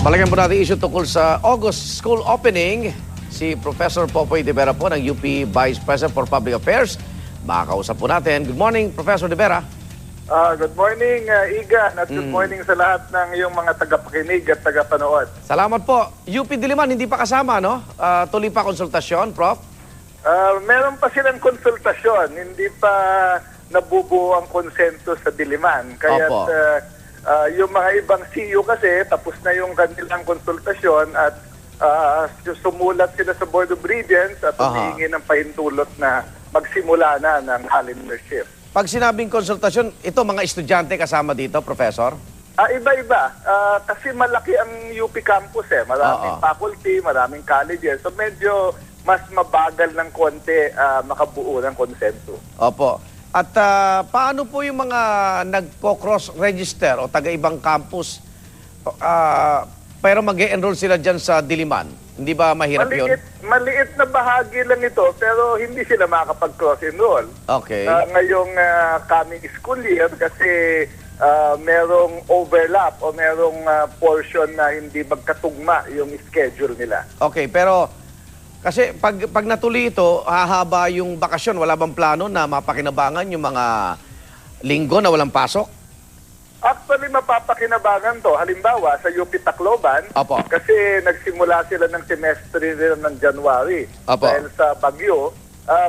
Balikan po natin issue tungkol sa August school opening. Si Professor Popoy De Vera po ng UP Vice President for Public Affairs. Makakausap po natin. Good morning, Professor De Vera. Good morning, Igan, at good morning sa lahat ng iyong mga tagapakinig at tagapanood. Salamat po. UP Diliman, hindi pa kasama, no? Tuloy pa konsultasyon, Prof? Meron pa silang konsultasyon, hindi pa nabubuo ang konsenso sa Diliman. Kaya yung mga ibang CEO kasi, tapos na yung kanilang konsultasyon at sumulat sila sa Board of Regents at humihingi ng pahintulot na magsimula na ng calendarship. Pag sinabing konsultasyon, ito mga estudyante kasama dito, Professor? Iba-iba. Kasi malaki ang UP campus eh. Maraming faculty, maraming colleges. So medyo mas mabagal ng konti makabuo ng konsenso. Opo. At paano po yung mga nagpo-cross-register o taga-ibang campus pero mag-e-enroll sila dyan sa Diliman? Hindi ba mahirap yun? Maliit na bahagi lang ito pero hindi sila makakapag-cross-enroll. Okay. Ngayong coming school year kasi merong overlap o merong portion na hindi magkatugma yung schedule nila. Okay, pero kasi pag natuloy ito, hahaba yung bakasyon. Wala bang plano na mapakinabangan yung mga linggo na walang pasok? Actually, mapapakinabangan to. Halimbawa, sa UP Tacloban, kasi nagsimula sila ng semestre nila ng January. Dahil sa Bagyo,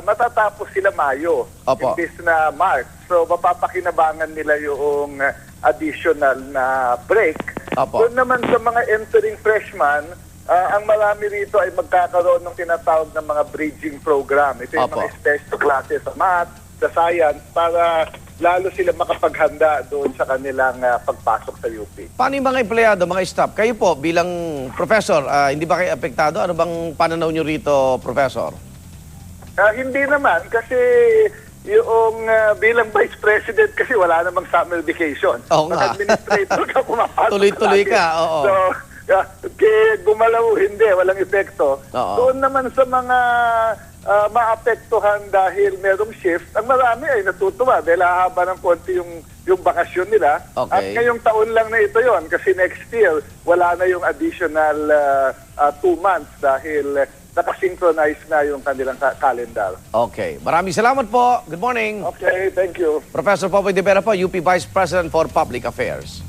matatapos sila Mayo, imbis na March. So, mapapakinabangan nila yung additional na break. Doon naman sa mga entering freshman, ang marami rito ay magkakaroon ng tinatawag ng mga bridging program. Ito yung mga special classes sa math, sa science, para lalo sila makapaghanda doon sa kanilang pagpasok sa UP. Paano yung mga empleyado, mga staff? Kayo po, bilang professor, hindi ba kayo apektado? Ano bang pananaw nyo rito, Professor? Hindi naman, kasi yung bilang Vice President, kasi wala namang summer vacation. Oo nga. Administrator ka, pumapasok tuloy-tuloy ka, oo. So, kaya gumalaw, hindi, walang epekto. Doon naman sa mga maapektuhan dahil merong shift, ang marami ay natutuwa dahil hahaba ng konti yung bakasyon nila. At ngayong taon lang na ito yon kasi next year, wala na yung additional 2 months dahil nakasynchronize na yung kanilang calendar. Okay. Maraming salamat po. Good morning. Okay, thank you. Professor Popoy De Vera po, UP Vice President for Public Affairs.